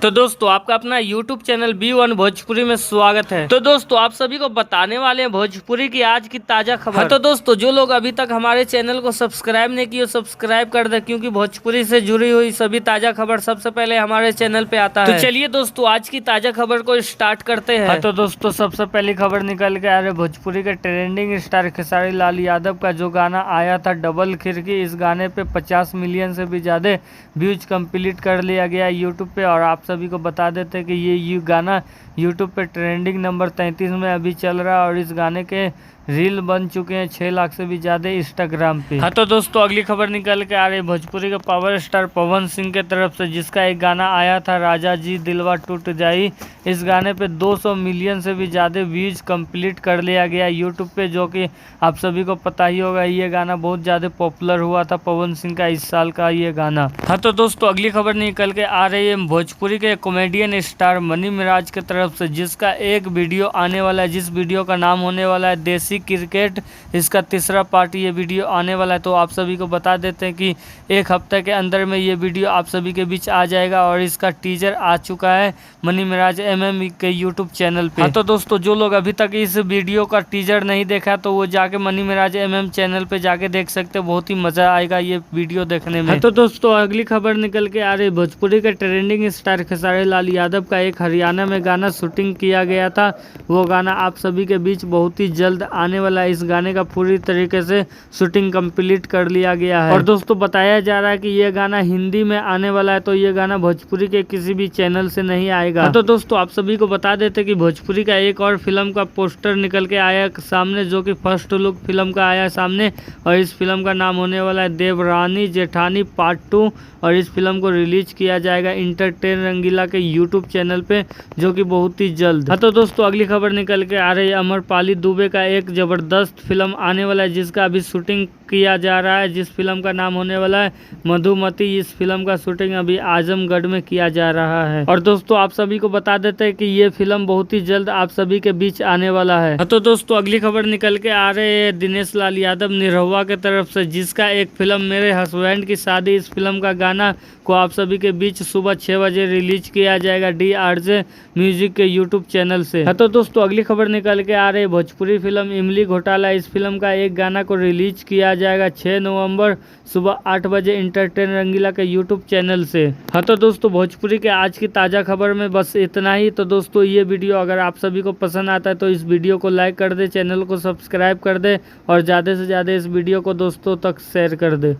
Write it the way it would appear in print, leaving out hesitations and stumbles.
तो दोस्तों आपका अपना YouTube चैनल B1 भोजपुरी में स्वागत है। तो दोस्तों आप सभी को बताने वाले हैं भोजपुरी की आज की ताजा खबर। तो दोस्तों जो लोग अभी तक हमारे चैनल को सब्सक्राइब नहीं किए सब्सक्राइब कर दे, क्योंकि भोजपुरी से जुड़ी हुई सभी ताजा खबर सबसे पहले हमारे चैनल पे आता है। तो चलिए दोस्तों आज की ताजा खबर को स्टार्ट करते हैं। तो दोस्तों सबसे पहली खबर निकल के आ रही भोजपुरी के ट्रेंडिंग स्टार खेसारी लाल यादव का जो गाना आया था डबल खिड़की, इस गाने पे 50 मिलियन से भी ज्यादा व्यूज कंप्लीट कर लिया गया यूट्यूब पे। और आप सभी को बता देते हैं कि ये गाना यूट्यूब पे ट्रेंडिंग नंबर 33 में अभी चल रहा है और इस गाने के रील बन चुके हैं 6 लाख से भी ज्यादा इंस्टाग्राम पे। हाँ तो दोस्तों अगली खबर निकल के आ रही भोजपुरी के पावर स्टार पवन सिंह के तरफ से, जिसका एक गाना आया था राजा जी दिलवा टूट जाई। इस गाने पे 200 मिलियन से भी ज्यादा व्यूज कंप्लीट कर लिया गया यूट्यूब पे, जो कि आप सभी को पता ही होगा ये गाना बहुत ज्यादा पॉपुलर हुआ था पवन सिंह का इस साल का ये गाना। हाँ तो दोस्तों अगली खबर निकल के आ रही है भोजपुरी के कॉमेडियन स्टार मनी मिराज के तरफ से, जिसका एक वीडियो आने वाला है, जिस वीडियो का नाम होने वाला है देसी क्रिकेट। इसका तीसरा पार्ट ये वीडियो आने वाला है। तो आप सभी को बता देते हैं कि एक हफ्ते के अंदर में ये वीडियो आप सभी के बीच आ जाएगा और इसका टीजर आ चुका है मनी मिराज MM के यूट्यूब चैनल पे। तो दोस्तों जो लोग अभी तक इस वीडियो का टीजर नहीं देखा तो वो जाके मनी मिराज MM चैनल पे जाके देख सकते हैं, बहुत ही मजा आएगा ये वीडियो देखने में। तो दोस्तों अगली खबर निकल के आ रही भोजपुरी के ट्रेंडिंग स्टार खेसारी लाल यादव का एक हरियाणा में गाना शूटिंग किया गया था। वो गाना आप सभी के बीच बहुत ही जल्द आने वाला है। इस गाने का पूरी तरीके से शूटिंग कंप्लीट कर लिया गया है और दोस्तों बताया जा रहा है कि ये गाना हिंदी में आने वाला है, तो ये गाना भोजपुरी के किसी भी चैनल से नहीं आएगा। तो दोस्तों आप सभी को बता देते कि भोजपुरी का एक और फिल्म का पोस्टर निकल के आया सामने, जो कि फर्स्ट लुक फिल्म का आया सामने और इस फिल्म का नाम होने वाला है देवरानी जेठानी पार्ट 2 और इस फिल्म को रिलीज किया जाएगा इंटरटेन रंगीला के यूट्यूब चैनल पे, जो कि बहुत ही जल्द। हाँ तो दोस्तों अगली खबर निकल के आ रही है अमरपाली दुबे का एक जबरदस्त फिल्म आने वाला है, जिसका अभी शूटिंग किया जा रहा है, जिस फिल्म का नाम होने वाला है मधुमती। इस फिल्म का शूटिंग अभी आजमगढ़ में किया जा रहा है और दोस्तों आप सभी को बता देते हैं कि ये फिल्म बहुत ही जल्द आप सभी के बीच आने वाला है। तो दोस्तों अगली खबर निकल के आ रहे हैं दिनेश लाल यादव निरहुआ के तरफ से, जिसका एक फिल्म मेरे हस्बैंड की शादी, इस फिल्म का गाना को आप सभी के बीच सुबह 6 बजे रिलीज किया जाएगा DRJ म्यूजिक के यूट्यूब चैनल से। तो दोस्तों अगली खबर निकल के आ रही है भोजपुरी फिल्म इमली घोटाला, इस फिल्म का एक गाना को रिलीज किया जाएगा 6 नवंबर सुबह 8 बजे इंटरटेन रंगीला के यूट्यूब चैनल से। हाँ तो दोस्तों भोजपुरी के आज की ताज़ा खबर में बस इतना ही। तो दोस्तों ये वीडियो अगर आप सभी को पसंद आता है तो इस वीडियो को लाइक कर दे, चैनल को सब्सक्राइब कर दे और ज़्यादा से ज़्यादा इस वीडियो को दोस्तों तक शेयर कर दे।